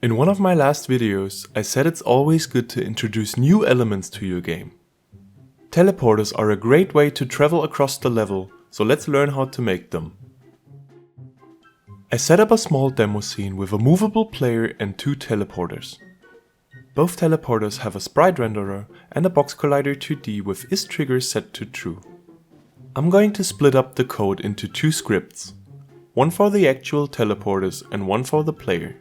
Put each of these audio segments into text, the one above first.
In one of my last videos, I said it's always good to introduce new elements to your game. Teleporters are a great way to travel across the level, so let's learn how to make them. I set up a small demo scene with a movable player and 2 teleporters. Both teleporters have a sprite renderer and a box collider 2D with isTrigger set to true. I'm going to split up the code into 2 scripts, one for the actual teleporters and one for the player.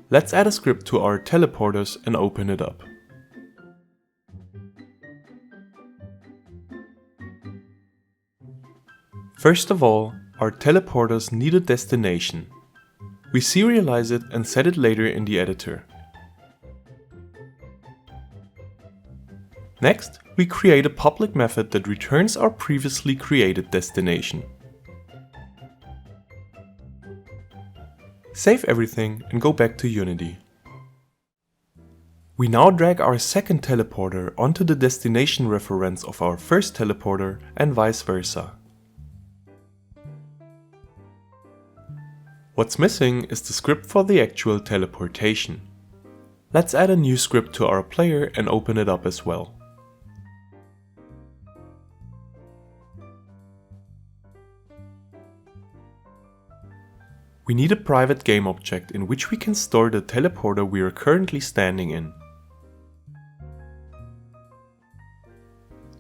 Let's add a script to our teleporters and open it up. First of all, our teleporters need a destination. We serialize it and set it later in the editor. Next, we create a public method that returns our previously created destination. Save everything and go back to Unity. We now drag our second teleporter onto the destination reference of our first teleporter and vice versa. What's missing is the script for the actual teleportation. Let's add a new script to our player and open it up as well. We need a private game object in which we can store the teleporter we are currently standing in.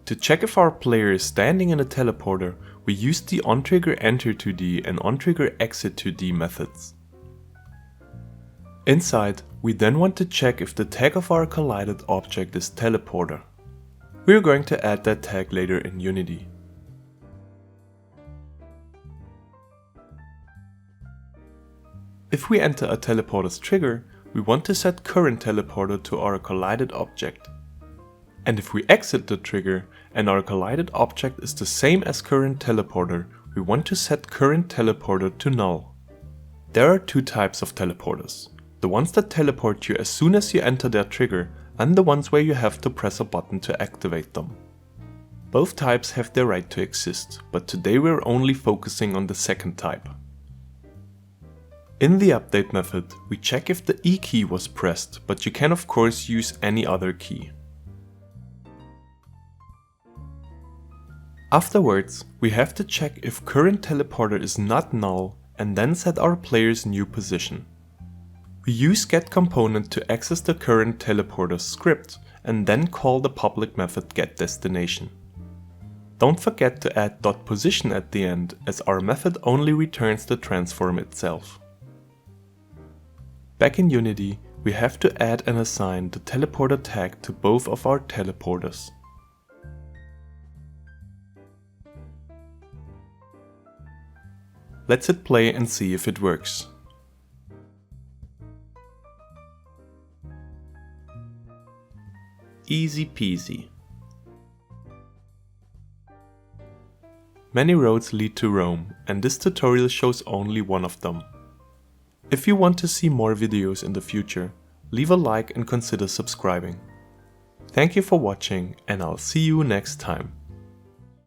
To check if our player is standing in a teleporter, we use the onTrigger enter 2D and onTrigger exit 2D methods. Inside, we then want to check if the tag of our collided object is teleporter. We are going to add that tag later in Unity. If we enter a teleporter's trigger, we want to set current teleporter to our collided object. And if we exit the trigger and our collided object is the same as current teleporter, we want to set current teleporter to null. There are 2 types of teleporters. The ones that teleport you as soon as you enter their trigger and the ones where you have to press a button to activate them. Both types have their right to exist, but today we're only focusing on the second type. In the update method, we check if the E key was pressed, but you can of course use any other key. Afterwards, we have to check if current teleporter is not null and then set our player's new position. We use getComponent to access the current teleporter script and then call the public method getDestination. Don't forget to add .position at the end, as our method only returns the transform itself. Back in Unity, we have to add and assign the teleporter tag to both of our teleporters. Let's hit play and see if it works. Easy peasy. Many roads lead to Rome, and this tutorial shows only one of them. If you want to see more videos in the future, leave a like and consider subscribing. Thank you for watching, and I'll see you next time.